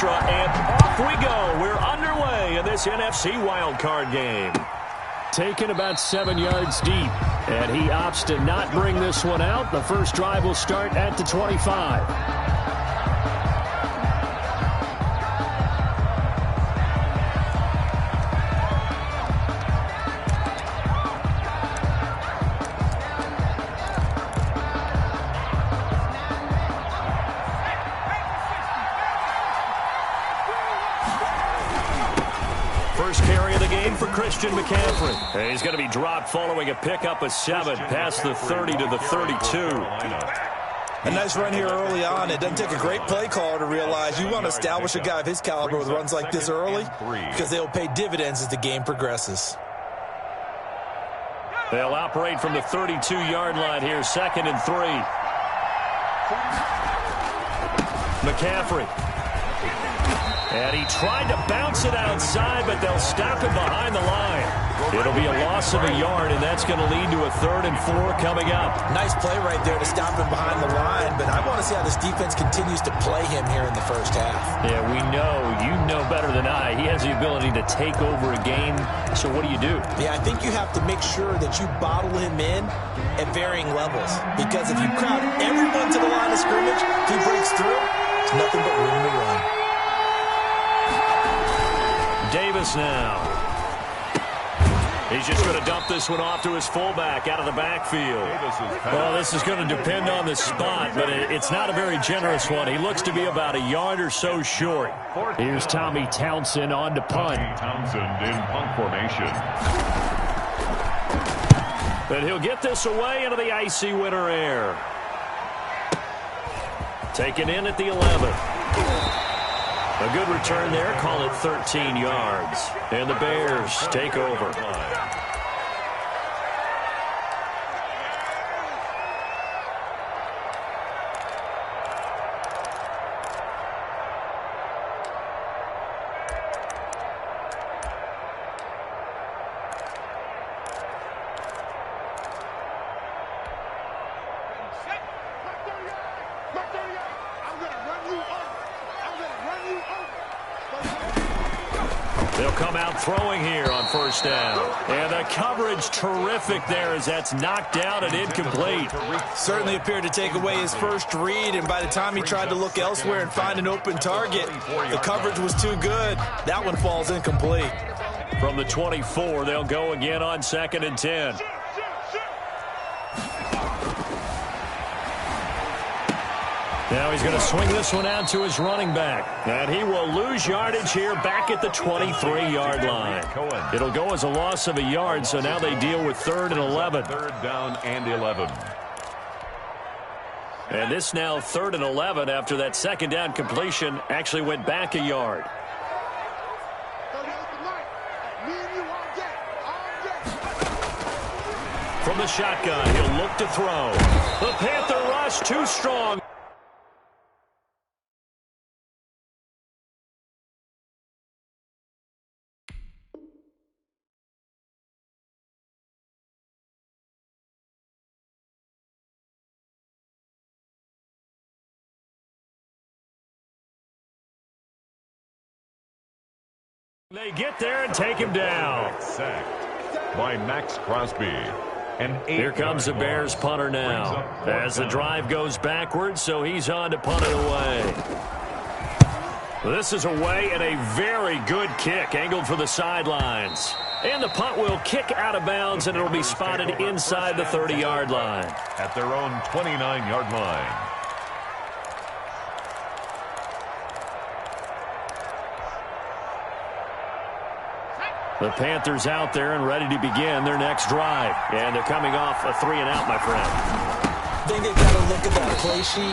extra, and off we go. We're underway in this NFC wildcard game. Taken about 7 yards deep, and he opts to not bring this one out. The first drive will start at the 25. First carry of the game for Christian McCaffrey. He's going to be dropped following a pickup of 7 past the 30 to the 32. A nice run here early on. It doesn't take a great play caller to realize you want to establish a guy of his caliber with runs like this early because they'll pay dividends as the game progresses. They'll operate from the 32-yard line here, 2nd and 3. McCaffrey. And he tried to bounce it outside, but they'll stop him behind the line. It'll be a loss of a yard, and that's going to lead to a 3rd and 4 coming up. Nice play right there to stop him behind the line, but I want to see how this defense continues to play him here in the first half. Yeah, we know. You know better than I. He has the ability to take over a game, so what do you do? Yeah, I think you have to make sure that you bottle him in at varying levels, because if you crowd everyone to the line of scrimmage, if he breaks through, there's nothing but room to run. Davis now. He's just going to dump this one off to his fullback out of the backfield. Well, this is going to depend on the spot, but it's not a very generous one. He looks to be about a yard or so short. Here's Tommy Townsend on to punt. Townsend in punt formation. But he'll get this away into the icy winter air. Taken in at the 11. A good return there. Call it 13 yards. And the Bears take over. They'll come out throwing here on first down. And the coverage terrific there as that's knocked down and incomplete. Certainly appeared to take away his first read, and by the time he tried to look elsewhere and find an open target, the coverage was too good. That one falls incomplete. From the 24, they'll go again on 2nd and 10. Now he's going to swing this one out to his running back. And he will lose yardage here back at the 23-yard line. It'll go as a loss of a yard, so now they deal with 3rd and 11. 3rd down and 11. And this now 3rd and 11 after that 2nd down completion actually went back a yard. From the shotgun, he'll look to throw. The Panther rush too strong. They get there and take him down. Sacked by Max Crosby. Here comes the Bears punter now as the drive goes backwards, so he's on to punt it away. This is away and a very good kick angled for the sidelines. And the punt will kick out of bounds, and it'll be spotted inside the 30-yard line. At their own 29-yard line. The Panthers out there and ready to begin their next drive. And they're coming off a 3-and-out, my friend. I think they've got to look at that play sheet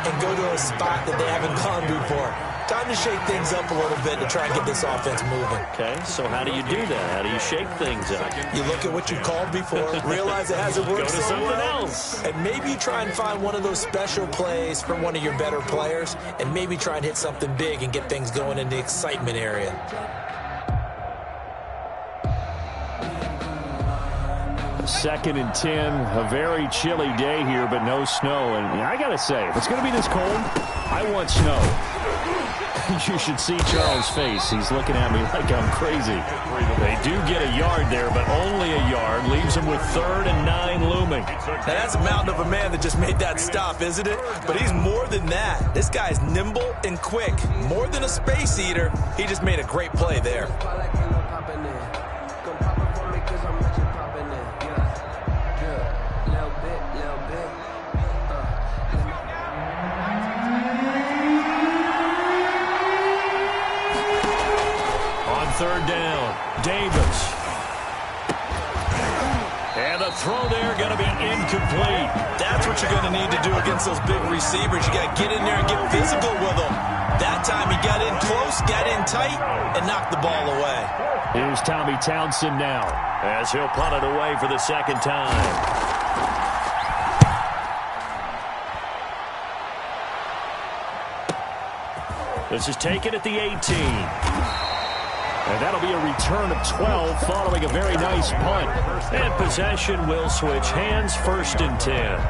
and go to a spot that they haven't gone before. Time to shake things up a little bit to try and get this offense moving. Okay, so how do you do that? How do you shake things up? You look at what you called before, realize it hasn't worked Go to so something well, else. and maybe try and find one of those special plays from one of your better players, and maybe try and hit something big and get things going in the excitement area. Second and 10, a very chilly day here, but no snow. And I got to say, if it's going to be this cold, I want snow. You should see Charles' face. He's looking at me like I'm crazy. They do get a yard there, but only a yard. Leaves them with 3rd and 9 looming. Now, that's a mountain of a man that just made that stop, isn't it? But he's more than that. This guy's nimble and quick. More than a space eater. He just made a great play there. Third down, Davis. And the throw there going to be incomplete. That's what you're going to need to do against those big receivers. You got to get in there and get physical with them. That time he got in close, got in tight, and knocked the ball away. Here's Tommy Townsend now, as he'll punt it away for the second time. This is taken at the 18. And that'll be a return of 12 following a very nice punt. And possession will switch hands, 1st and 10.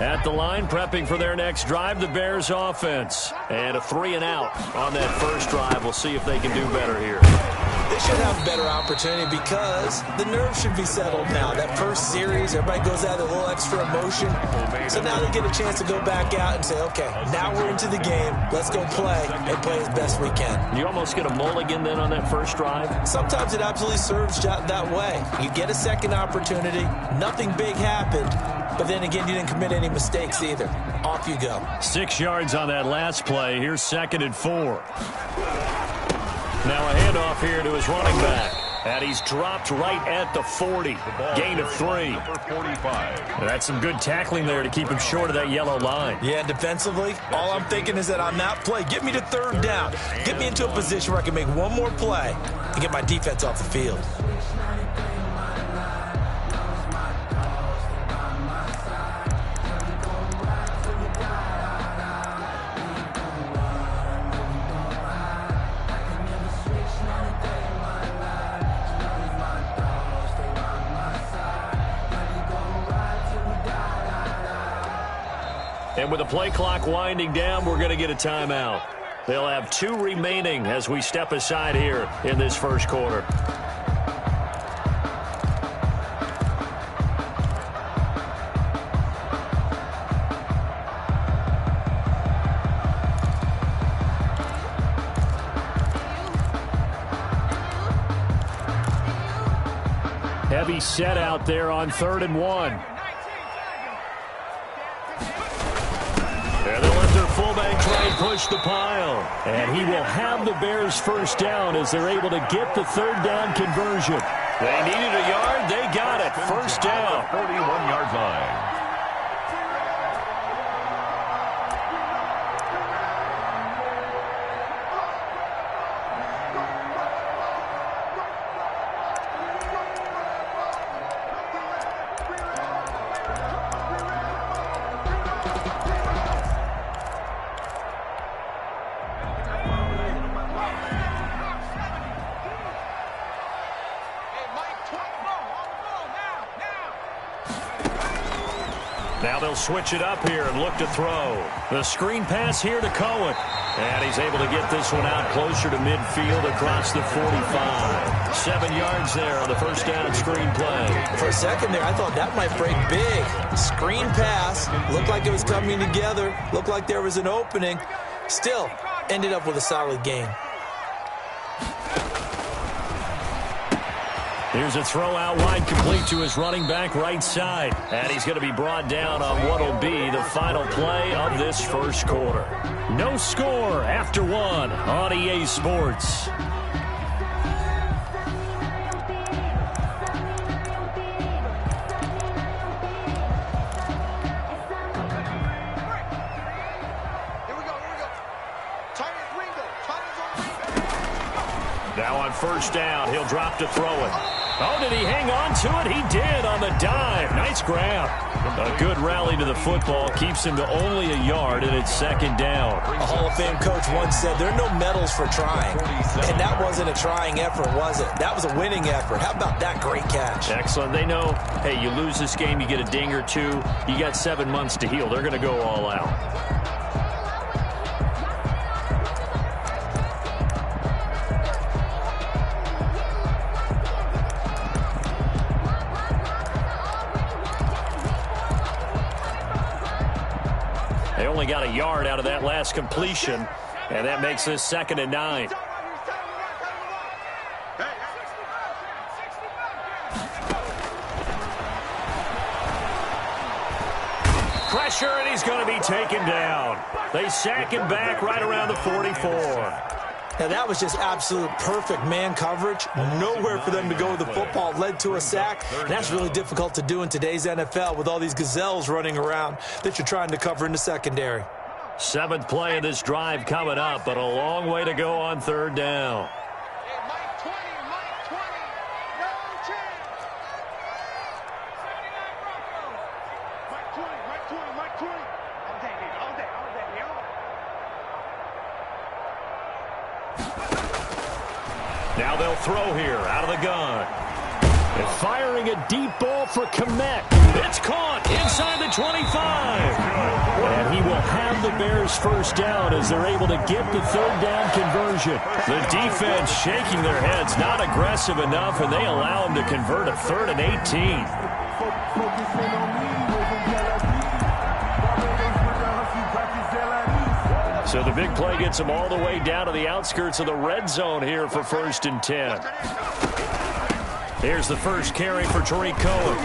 At the line, prepping for their next drive, the Bears offense. And a 3-and-out on that first drive. We'll see if they can do better here. They should have a better opportunity because the nerves should be settled now. That first series, everybody goes out with a little extra emotion. So now they get a chance to go back out and say, okay, now we're into the game. Let's go play and play as best we can. You almost get a mulligan then on that first drive? Sometimes it absolutely serves that way. You get a second opportunity. Nothing big happened. But then again, you didn't commit any mistakes either. Off you go. 6 yards on that last play. Here's 2nd and 4. Now a handoff here to his running back. And he's dropped right at the 40. Gain of 3. That's some good tackling there to keep him short of that yellow line. Yeah, defensively, all I'm thinking is that on that play, get me to 3rd down. Get me into a position where I can make one more play and get my defense off the field. And with the play clock winding down, we're going to get a timeout. They'll have 2 remaining as we step aside here in this first quarter. Heavy set out there on 3rd and 1. And they'll let their fullback try and push the pile. And he will have the Bears first down as they're able to get the 3rd down conversion. They needed a yard. They got it. First down. 41-yard line. Now they'll switch it up here and look to throw. The screen pass here to Cohen. And he's able to get this one out closer to midfield across the 45. 7 yards there on the first down screen play. For a second there, I thought that might break big. Screen pass. Looked like it was coming together. Looked like there was an opening. Still, ended up with a solid gain. Here's a throw out wide, complete to his running back right side. And he's going to be brought down on what will be the final play of this first quarter. No score after 1 on EA Sports. Now on on first down. He'll drop to throw it. Oh, did he hang on to it? He did on the dive. Nice grab. A good rally to the football keeps him to only a yard, and it's second down. A Hall of Fame coach once said there are no medals for trying. And that wasn't a trying effort, was it? That was a winning effort. How about that great catch? Excellent. They know, hey, you lose this game, you get a ding or two. You got 7 months to heal. They're going to go all out. They only got a yard out of that last completion, and that makes this 2nd and 9. Pressure, and he's going to be taken down. They sack him back right around the 44. Now, that was just absolute perfect man coverage. Nowhere for them to go with the football. Led to a sack. And that's really difficult to do in today's NFL with all these gazelles running around that you're trying to cover in the secondary. 7th play of this drive coming up, but a long way to go on 3rd down. Now they'll throw here out of the gun. And firing a deep ball for Kmet. It's caught inside the 25. And he will have the Bears first down as they're able to get the 3rd down conversion. The defense shaking their heads, not aggressive enough, and they allow him to convert a 3rd and 18. So the big play gets them all the way down to the outskirts of the red zone here for 1st and 10. Here's the first carry for Tariq Cohen.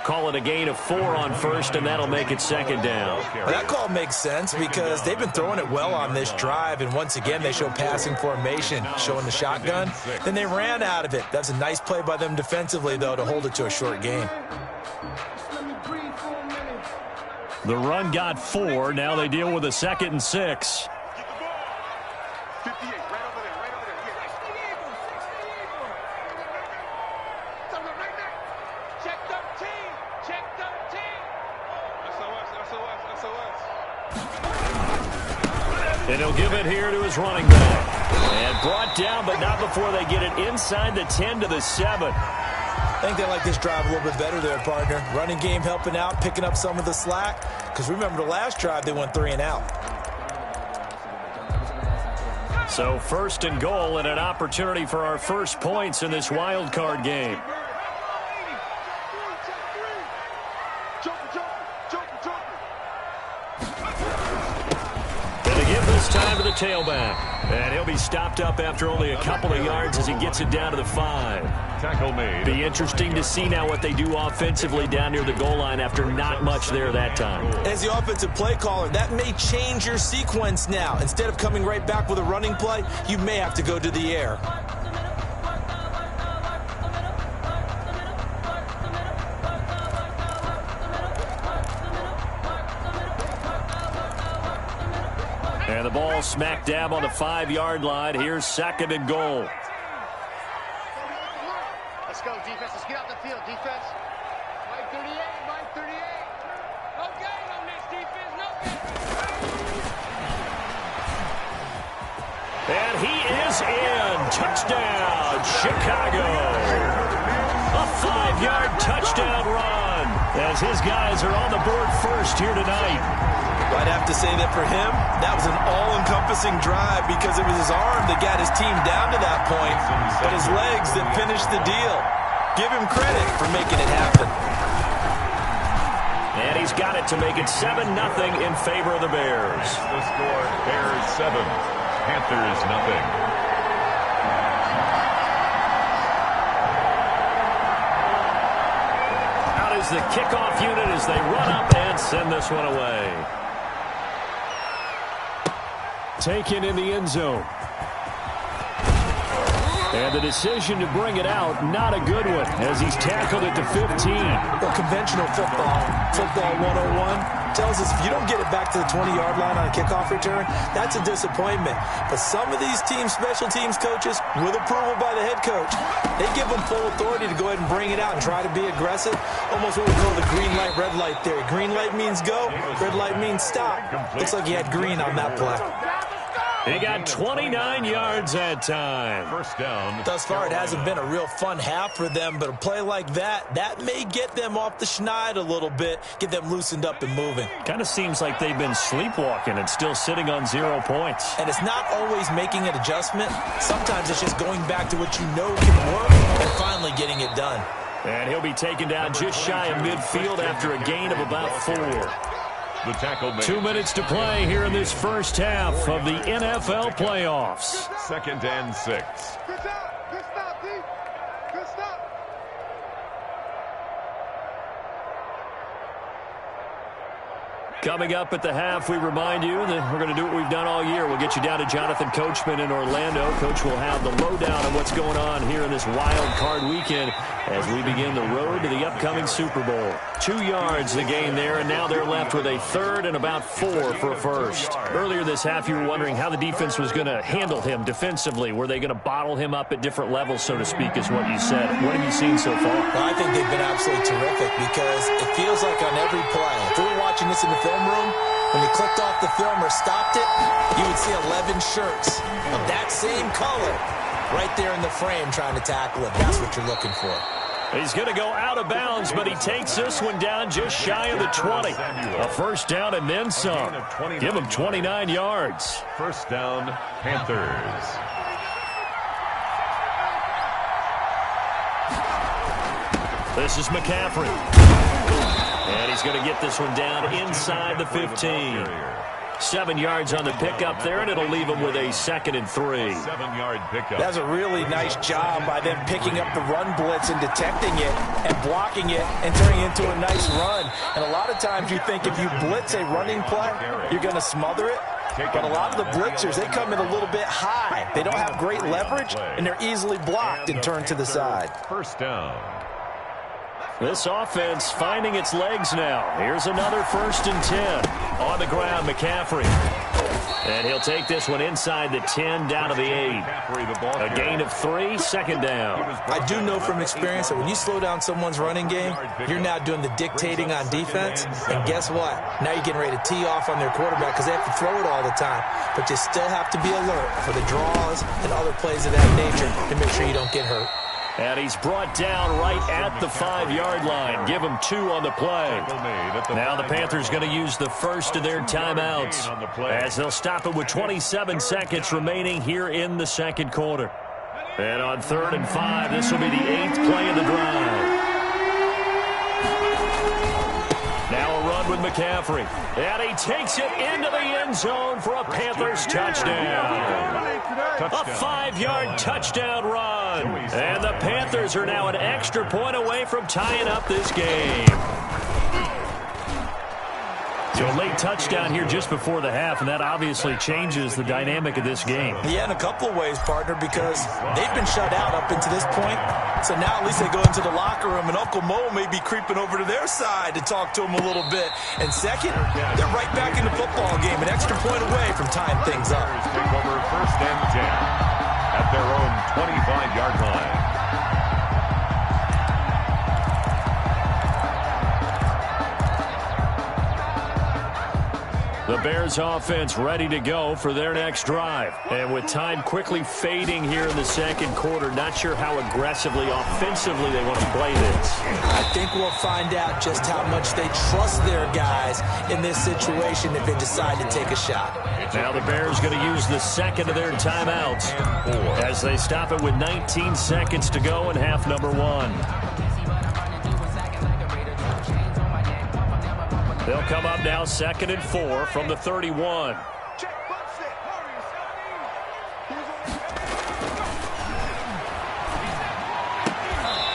Call it a gain of 4 on 1st, and that'll make it 2nd down. Well, that call makes sense because they've been throwing it well on this drive, and once again they show passing formation, showing the shotgun. Then they ran out of it. That's a nice play by them defensively, though, to hold it to a short gain. The run got 4. Now they deal with a 2nd and 6. And he'll give it here to his running back. And brought down, but not before they get it inside the 10 to the 7. I think they like this drive a little bit better there, partner. Running game helping out, picking up some of the slack. Because remember, the last drive, they went 3 and out. So 1st and goal and an opportunity for our first points in this wild card game. And to give this time to the tailback. And he'll be stopped up after only a couple of yards as he gets it down to the 5. Tackle made. Be interesting to see now what they do offensively down near the goal line after not much there that time. As the offensive play caller, that may change your sequence now. Instead of coming right back with a running play, you may have to go to the air. And the ball smack dab on the 5-yard line. Here's 2nd and goal. Let's go, defense. Let's get out the field, defense. Mike 38, Mike 38. No gain on this defense, no gain. And he is in. Touchdown, Chicago. A 5-yard touchdown run as his guys are on the board first here tonight. I'd have to say that for him, that was an all-encompassing drive because it was his arm that got his team down to that point, but his legs that finished the deal. Give him credit for making it happen. And he's got it to make it 7-0 in favor of the Bears. The score, Bears 7, Panthers nothing. Out is the kickoff unit as they run up and send this one away. Taken in the end zone. And the decision to bring it out, not a good one, as he's tackled at the 15. Well, conventional football 101, tells us if you don't get it back to the 20-yard line on a kickoff return, that's a disappointment. But some of these special teams coaches, with approval by the head coach, they give them full authority to go ahead and bring it out and try to be aggressive. Almost what we call the green light, red light theory. Green light means go, red light means stop. Looks like he had green on that play. He got 29 yards that time. First down. Thus far, it hasn't been a real fun half for them, but a play like that may get them off the schneid a little bit, get them loosened up and moving. Kind of seems like they've been sleepwalking and still sitting on 0 points. And it's not always making an adjustment. Sometimes it's just going back to what you know can work and finally getting it done. And he'll be taken down just shy of midfield after a gain of about 4. The tackle made. 2 minutes to play here in this first half of the NFL playoffs. 2nd and 6. Good stop. Good stop, D. Good stop. Coming up at the half, we remind you that we're going to do what we've done all year. We'll get you down to Jonathan Coachman in Orlando. Coach will have the lowdown on what's going on here in this wild card weekend as we begin the road to the upcoming Super Bowl. 2 yards the gain there, and now they're left with a third and about 4 for a first. Earlier this half, you were wondering how the defense was going to handle him defensively. Were they going to bottle him up at different levels, so to speak, is what you said. What have you seen so far? Well, I think they've been absolutely terrific because it feels like on every play, if we were watching this in the film room, when you clicked off the film or stopped it, you would see 11 shirts of that same color right there in the frame trying to tackle it. That's what you're looking for. He's going to go out of bounds, but he takes this one down just shy of the 20. A first down and then some. Give him 29 yards. First down, Panthers. This is McCaffrey. And he's going to get this one down inside the 15. 7 yards on the pickup there, and it'll leave him with a 2nd and 3. 7-yard pickup. That's a really nice job by them picking up the run blitz and detecting it and blocking it and turning it into a nice run. And a lot of times you think if you blitz a running play, you're going to smother it. But a lot of the blitzers, they come in a little bit high. They don't have great leverage, and they're easily blocked and turned to the side. First down. This offense finding its legs now. Here's another 1st and 10. On the ground, McCaffrey. And he'll take this one inside the 10, down to the 8. A gain of 3, 2nd down. I do know from experience that when you slow down someone's running game, you're now doing the dictating on defense. And guess what? Now you're getting ready to tee off on their quarterback because they have to throw it all the time. But you still have to be alert for the draws and other plays of that nature to make sure you don't get hurt. And he's brought down right at the 5-yard line. Give him 2 on the play. Now the Panthers going to use the first of their timeouts as they'll stop it with 27 seconds remaining here in the second quarter. And on 3rd and 5, this will be the 8th play of the drive. Now a run with McCaffrey. And he takes it into the end zone for a Panthers touchdown. A 5-yard touchdown run. And the Panthers are now an extra point away from tying up this game. So a late touchdown here just before the half, and that obviously changes the dynamic of this game. Yeah, in a couple of ways, partner, because they've been shut out up until this point. So now at least they go into the locker room, and Uncle Mo may be creeping over to their side to talk to them a little bit. And second, they're right back in the football game, an extra point away from tying things up. Take over 1st and 10 at their own 25-yard line. The Bears offense ready to go for their next drive. And with time quickly fading here in the second quarter, not sure how aggressively, offensively they want to play this. I think we'll find out just how much they trust their guys in this situation if they decide to take a shot. Now the Bears going to use the 2nd of their timeouts as they stop it with 19 seconds to go in half number 1. They'll come up now 2nd and 4 from the 31.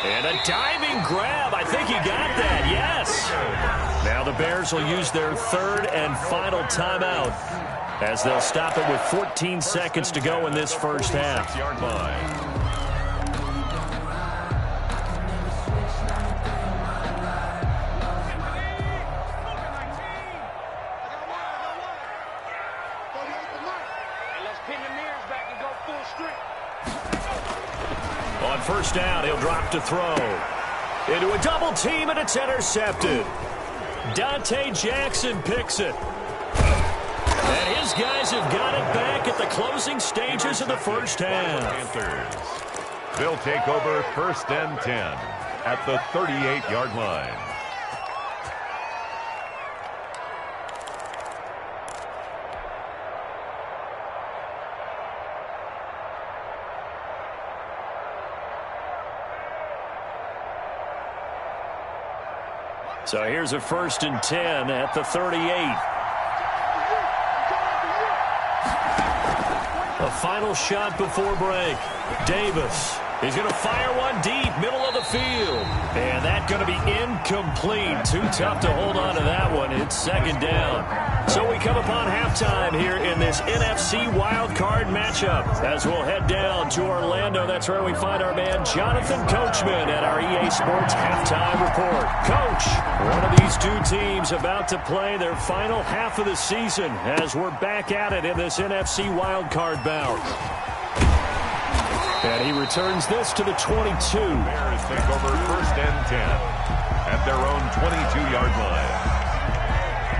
And a diving grab. I think he got that. Yes. Now the Bears will use their 3rd and final timeout as they'll stop it with 14 seconds to go in this first half. 6-yard line. first down. He'll drop to throw. Into a double team, and it's intercepted. Dante Jackson picks it. And his guys have got it back at the closing stages of the first half. Panthers. They'll take over first and 10 at the 38-yard line. So here's a first and 10 at the 38. A final shot before break. Davis. He's going to fire one deep, middle of the field. And that's going to be incomplete. Too tough to hold on to that one. It's second down. So we come upon halftime here in this NFC wildcard matchup. As we'll head down to Orlando, that's where we find our man Jonathan Coachman at our EA Sports Halftime Report. Coach, one of these two teams about to play their final half of the season as we're back at it in this NFC wildcard bout. And he returns this to the 22. Bears take over first and 10 at their own 22-yard line.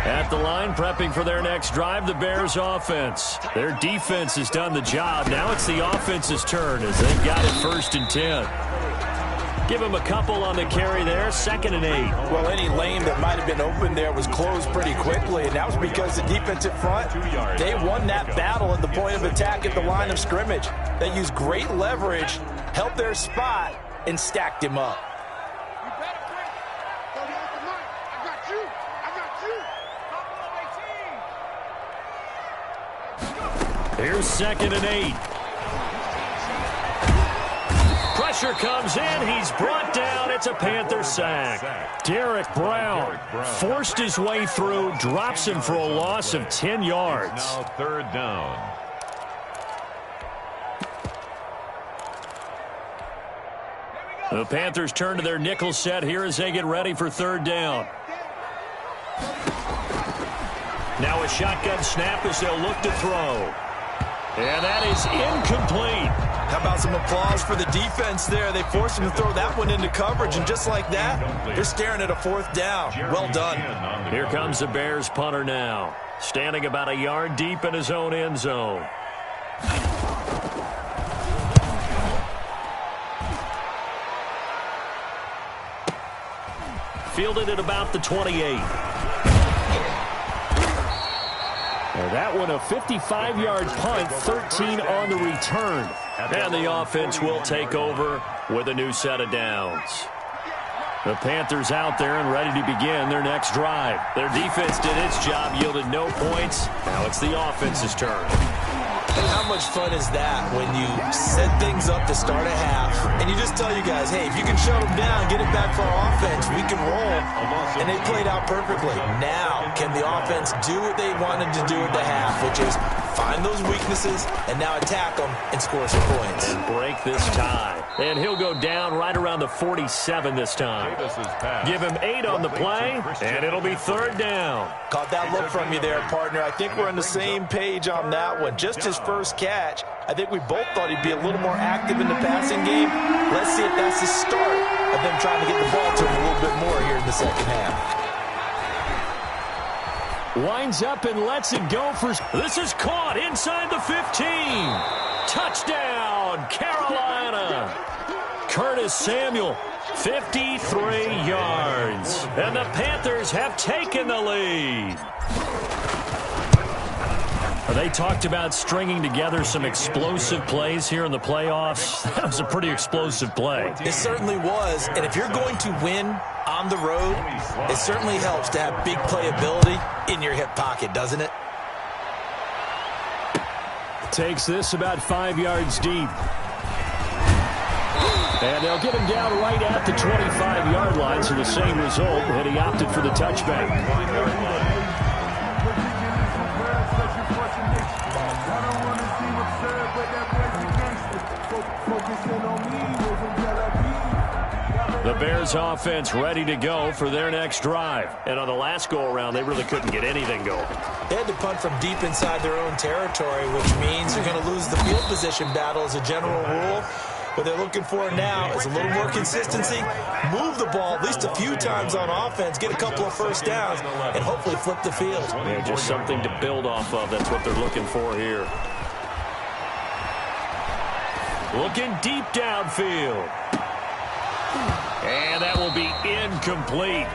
At the line, prepping for their next drive, the Bears offense. Their defense has done the job. Now it's the offense's turn as they've got it first and 10. Give him a couple on the carry there, 2nd and 8. Well, any lane that might have been open there was closed pretty quickly, and that was because the defensive front, they won that battle at the point of attack at the line of scrimmage. They used great leverage, held their spot, and stacked him up. You better bring it. Go off the mic. I got you. I got you. Here's 2nd and 8. Pressure comes in. He's brought down. It's a Panther sack. Derek Brown forced his way through, drops him for a loss of 10 yards. Now third down. The Panthers turn to their nickel set here as they get ready for third down. Now a shotgun snap as they'll look to throw. And that is incomplete. How about some applause for the defense there? They forced him to throw that one into coverage, and just like that, they're staring at a fourth down. Well done. Here comes the Bears punter now, standing about a yard deep in his own end zone. Fielded at about the 28. Now that one a 55-yard punt, 13 on the return. And the offense will take over with a new set of downs. The Panthers out there and ready to begin their next drive. Their defense did its job, yielded no points. Now it's the offense's turn. And how much fun is that when you set things up to start a half and you just tell you guys, hey, if you can shut them down, get it back for our offense, we can roll. And they played out perfectly. Now, can the offense do what they wanted to do at the half, which is find those weaknesses and now attack them and score some points. And break this tie. And he'll go down right around the 47 this time. Give him 8 on the play, and it'll be third down. Caught that look from you there, partner. I think we're on the same page on that one. Just his first catch, I think we both thought he'd be a little more active in the passing game. Let's see if that's the start of them trying to get the ball to him a little bit more here in the second half. Winds up and lets it go for... This is caught inside the 15. Touchdown, Carolina. Curtis Samuel, 53 yards. And the Panthers have taken the lead. They talked about stringing together some explosive plays here in the playoffs. That was a pretty explosive play. It certainly was. And if you're going to win on the road, it certainly helps to have big playability in your hip pocket, doesn't it? Takes this about 5 yards deep. And they'll get him down right at the 25-yard line, so the same result, and he opted for the touchback. The Bears offense ready to go for their next drive. And on the last go-around, they really couldn't get anything going. They had to punt from deep inside their own territory, which means you're going to lose the field position battle as a general rule. What they're looking for now is a little more consistency, move the ball at least a few times on offense, get a couple of first downs, and hopefully flip the field. Yeah, just something to build off of. That's what they're looking for here. Looking deep downfield. And that will be incomplete.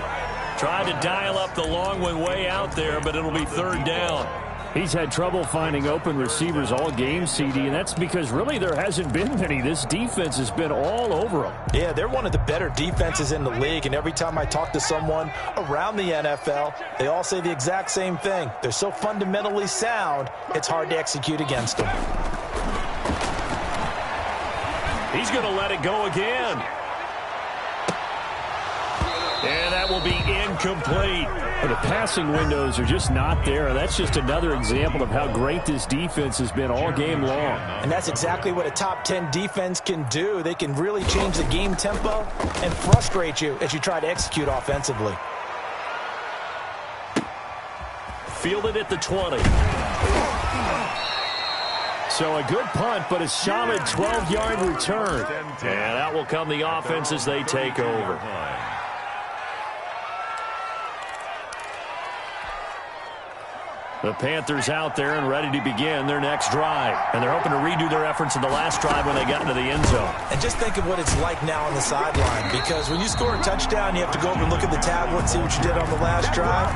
Tried to dial up the long one way out there, but it'll be third down. He's had trouble finding open receivers all game, CD, and that's because really there hasn't been many. This defense has been all over them. Yeah, they're one of the better defenses in the league, and every time I talk to someone around the NFL, they all say the exact same thing. They're so fundamentally sound, it's hard to execute against them. He's going to let it go again. And that will be incomplete. The passing windows are just not there. That's just another example of how great this defense has been all game long. And that's exactly what a top 10 defense can do. They can really change the game tempo and frustrate you as you try to execute offensively. Fielded at the 20. So a good punt, but a solid 12-yard return. And out will come the offense as they take over. The Panthers out there and ready to begin their next drive. And they're hoping to redo their efforts in the last drive when they got into the end zone. And just think of what it's like now on the sideline, because when you score a touchdown, you have to go over and look at the tablet and see what you did on the last drive.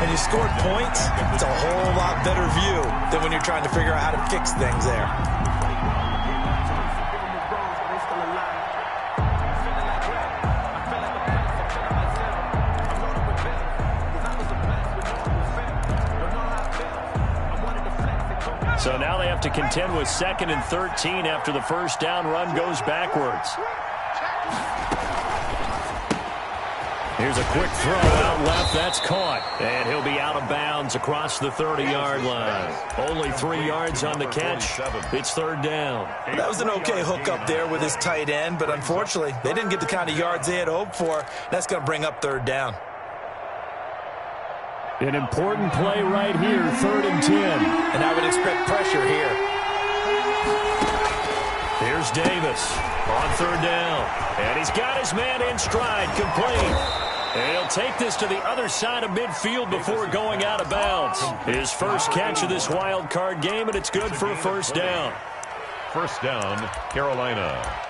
And you scored points, it's a whole lot better view than when you're trying to figure out how to fix things there. So now they have to contend with 2nd and 13 after the first down run goes backwards. Here's a quick throw out left. That's caught. And he'll be out of bounds across the 30-yard line. Only 3 yards on the catch. It's third down. That was an okay hook up there with his tight end, but unfortunately, they didn't get the kind of yards they had hoped for. That's going to bring up third down. An important play right here, 3rd and 10. And I would expect pressure here. Here's Davis on third down. And he's got his man in stride, complete. And he'll take this to the other side of midfield before going out of bounds. His first catch of this wild card game, and it's good for a first down. First down, Carolina.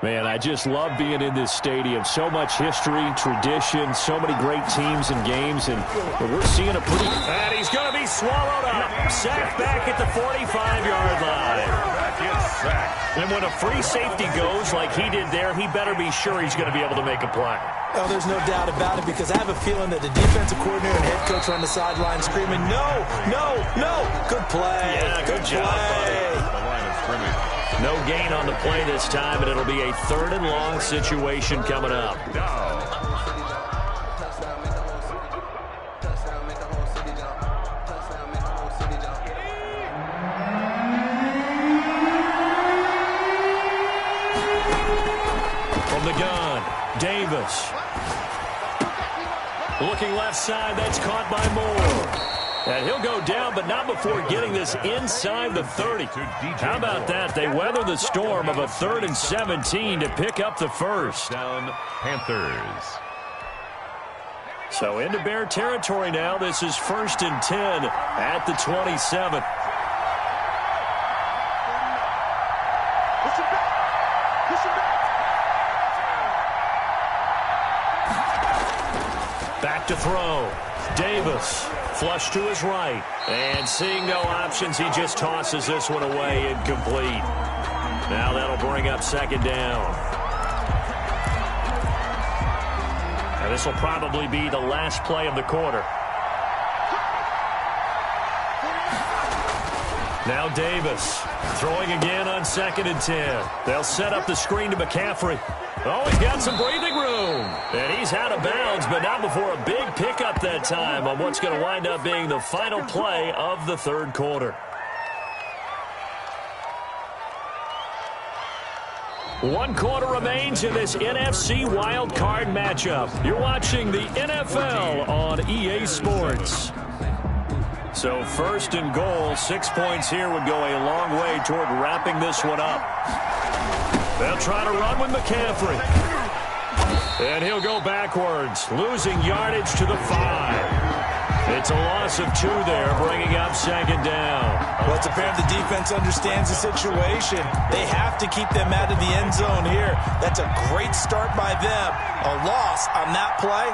Man, I just love being in this stadium. So much history, tradition, so many great teams and games, and we're seeing a pretty... And he's going to be swallowed up. Sacked back at the 45-yard line. And when a free safety goes like he did there, he better be sure he's going to be able to make a play. Oh, there's no doubt about it, because I have a feeling that the defensive coordinator and head coach are on the sideline screaming, no, no, no. Good play. Yeah, good job, buddy. The line of scrimmage. No gain on the play this time, and it'll be a 3rd and long situation coming up. From the gun, Davis. Looking left side, that's caught by Moore. And he'll go down, but not before getting this inside the 30. How about that? They weather the storm of a 3rd and 17 to pick up the first. Down, Panthers. So into Bear territory now. This is 1st and 10 at the 27. Back to throw. Davis. Flush to his right. And seeing no options, he just tosses this one away, incomplete. Now that'll bring up 2nd down. And this will probably be the last play of the quarter. Now Davis throwing again on 2nd and 10. They'll set up the screen to McCaffrey. Oh, he's got some breathing room. And he's out of bounds, but not before a big pickup that time on what's going to wind up being the final play of the 3rd quarter. 1 quarter remains in this NFC wildcard matchup. You're watching the NFL on EA Sports. So first and goal, 6 points here would go a long way toward wrapping this one up. They'll try to run with McCaffrey. And he'll go backwards, losing yardage to the 5. It's a loss of 2 there, bringing up second down. Well, it's apparent the defense understands the situation. They have to keep them out of the end zone here. That's a great start by them. A loss on that play.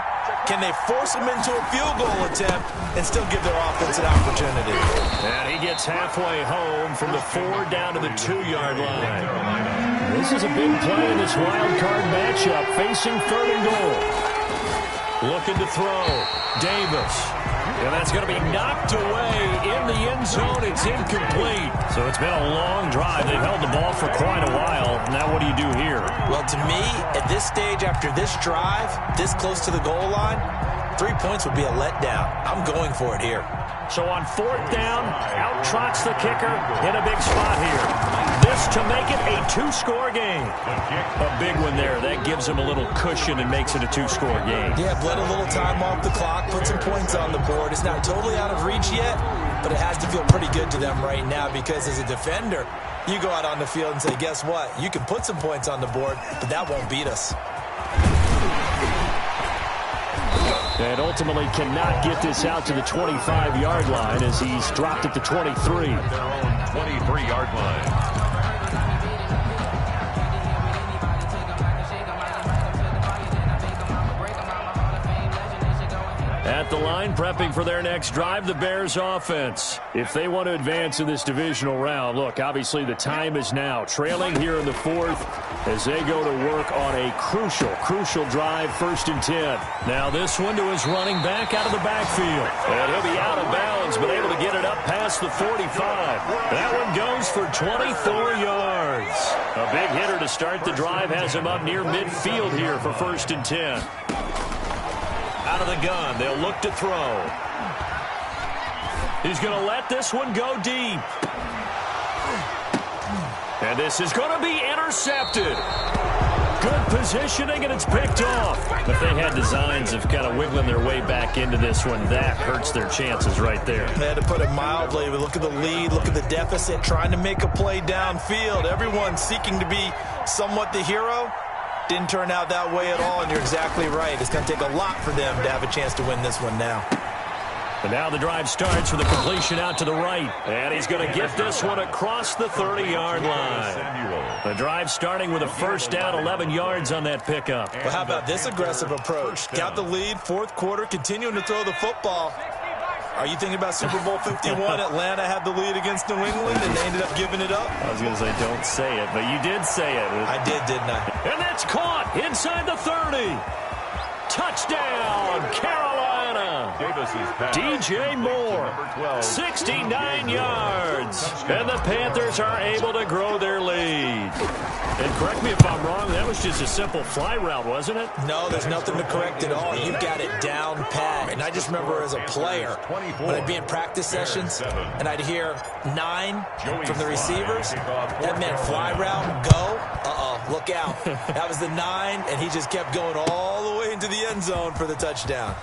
Can they force them into a field goal attempt and still give their offense an opportunity? And he gets halfway home from the 4 down to the 2-yard line. This is a big play in this wild card matchup, facing 3rd and goal. Looking to throw. Davis. And that's going to be knocked away in the end zone. It's incomplete. So it's been a long drive. They've held the ball for quite a while. Now what do you do here? Well, to me, at this stage, after this drive, this close to the goal line, 3 points would be a letdown. I'm going for it here. So on 4th down, out trots the kicker in a big spot here. This to make it a 2-score game. A big one there. That gives him a little cushion and makes it a 2-score game. Yeah, bled a little time off the clock, put some points on the board. It's not totally out of reach yet, but it has to feel pretty good to them right now because as a defender, you go out on the field and say, guess what? You can put some points on the board, but that won't beat us. And ultimately cannot get this out to the 25-yard line as he's dropped at the 23. Their own 23-yard line. At the line, prepping for their next drive, the Bears offense. If they want to advance in this divisional round, look, obviously the time is now. Trailing here in the 4th as they go to work on a crucial drive, 1st and 10. Now this one to his running back out of the backfield. And he'll be out of bounds, but able to get it up past the 45. That one goes for 24 yards. A big hitter to start the drive has him up near midfield here for 1st and 10. Out of the gun, they'll look to throw. He's going to let this one go deep. And this is going to be intercepted. Good positioning, and it's picked off. If they had designs of kind of wiggling their way back into this one, that hurts their chances right there. They had to put it mildly. Look at the lead, look at the deficit, trying to make a play downfield. Everyone seeking to be somewhat the hero. Didn't turn out that way at all, and you're exactly right. It's going to take a lot for them to have a chance to win this one now. And now the drive starts with a completion out to the right. And he's going to get this one across the 30-yard line. The drive starting with a 1st down, 11 yards on that pickup. Well, how about this aggressive approach? Got the lead, 4th quarter, continuing to throw the football. Are you thinking about Super Bowl 51? Atlanta had the lead against New England, and they ended up giving it up? I was going to say, don't say it, but you did say it. I did, didn't I? And that's caught inside the 30. Touchdown, Carolina. DJ Moore, 69 yards. And the Panthers are able to grow their lead. And correct me if I'm wrong, that was just a simple fly route, wasn't it? No, there's nothing to correct at all. You've got it down pat. And I just remember as a player, when I'd be in practice sessions, and I'd hear 9 from the receivers, that meant fly route, go. Look out. That was the 9, and he just kept going all the way into the end zone for the touchdown.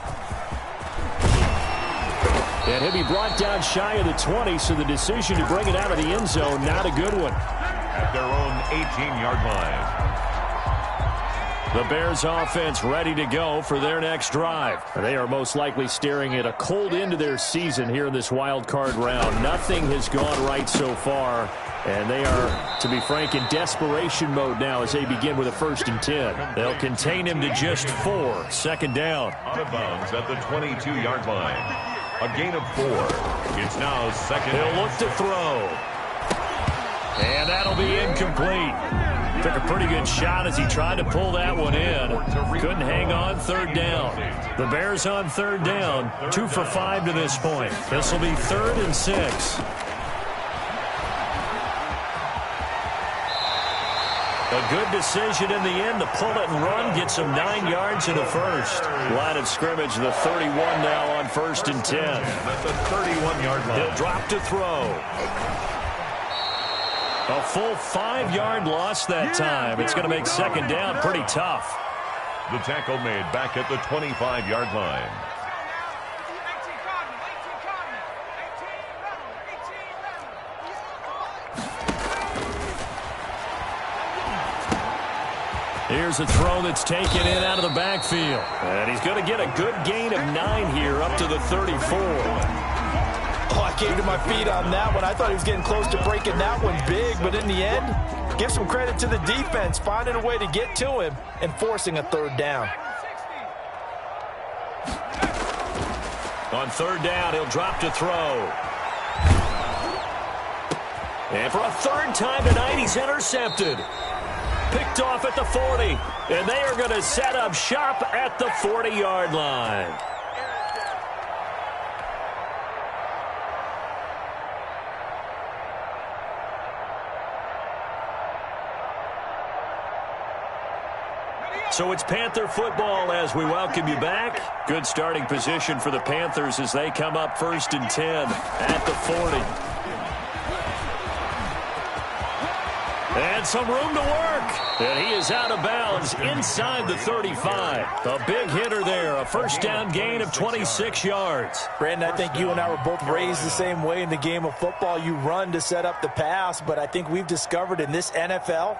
And he'll be brought down shy of the 20, so the decision to bring it out of the end zone, not a good one. At their own 18-yard line. The Bears offense ready to go for their next drive. They are most likely staring at a cold end to their season here in this wild card round. Nothing has gone right so far, and they are, to be frank, in desperation mode now as they begin with a 1st and 10. They'll contain him to just 4. 2nd down. Out of bounds at the 22-yard line. A gain of 4. It's now 2nd. He'll look to throw. And that'll be incomplete. Took a pretty good shot as he tried to pull that one in. Couldn't hang on 3rd down. The Bears on 3rd down. 2 for 5 to this point. This will be 3rd and 6. A good decision in the end to pull it and run. Gets him 9 yards in the 1st. Line of scrimmage, the 31 now on 1st and 10. That's a 31-yard line. He'll drop to throw. A full 5-yard loss that time. It's going to make second down pretty tough. The tackle made back at the 25-yard line. Here's a throw that's taken in out of the backfield. And he's going to get a good gain of 9 here up to the 34. Oh, I came to my feet on that one. I thought he was getting close to breaking that one big, but in the end, give some credit to the defense, finding a way to get to him and forcing a third down. On third down, he'll drop to throw. And for a third time tonight, he's intercepted. Picked off at the 40, and they are going to set up shop at the 40-yard line. So it's Panther football as we welcome you back. Good starting position for the Panthers as they come up 1st and 10 at the 40. And some room to work. And he is out of bounds inside the 35. A big hitter there. A first down gain of 26 yards. Brandon, I think you and I were both raised the same way in the game of football. You run to set up the pass, but I think we've discovered in this NFL,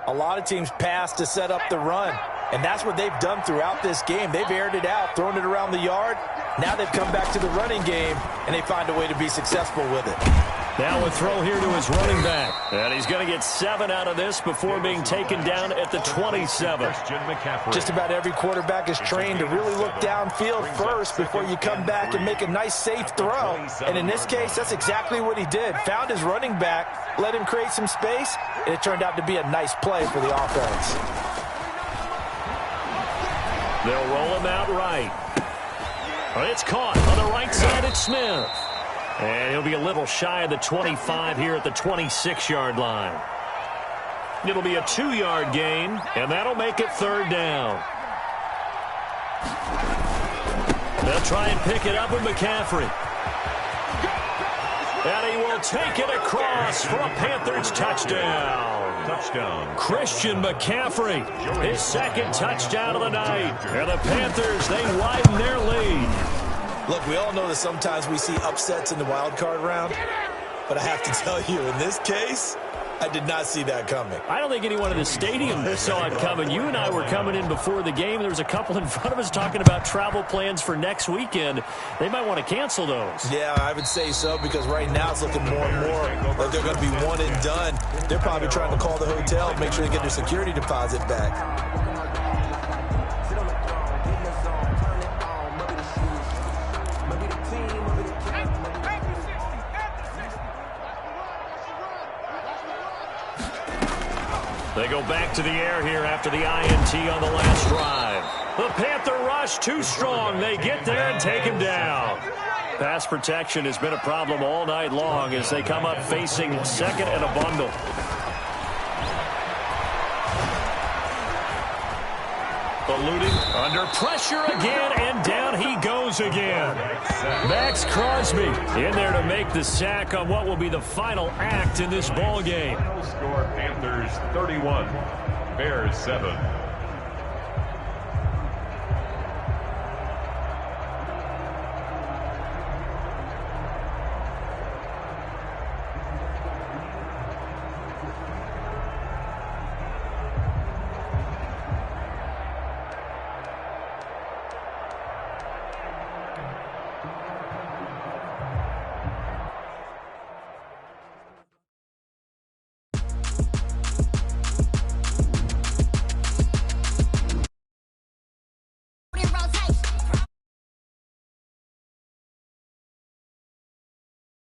a lot of teams pass to set up the run. And that's what they've done throughout this game. They've aired it out, thrown it around the yard. Now they've come back to the running game, and they find a way to be successful with it. Now a throw here to his running back. And he's going to get 7 out of this before being taken down at the 27. Just about every quarterback is trained to really look downfield first before you come back and make a nice, safe throw. And in this case, that's exactly what he did. Found his running back, let him create some space, and it turned out to be a nice play for the offense. They'll roll him out right. It's caught on the right side at Smith. And he'll be a little shy of the 25 here at the 26-yard line. It'll be a 2-yard gain, and that'll make it third down. They'll try and pick it up with McCaffrey. And he will take it across for a Panthers touchdown. Christian McCaffrey, his second touchdown of the night. And the Panthers, they widen their lead. Look, we all know that sometimes we see upsets in the wild card round, but I have to tell you, in this case, I did not see that coming. I don't think anyone in the stadium saw it coming. You and I were coming in before the game. There was a couple in front of us talking about travel plans for next weekend. They might want to cancel those. Yeah, I would say so, because right now it's looking more and more like they're going to be one and done. They're probably trying to call the hotel and make sure they get their security deposit back. They go back to the air here after the INT on the last drive. The Panther rush too strong. They get there and take him down. Pass protection has been a problem all night long as they come up facing second and a bundle. Eluding under pressure again, and down he goes again. Max Crosby in there to make the sack on what will be the final act in this ball game. Final score, Panthers 31, Bears 7.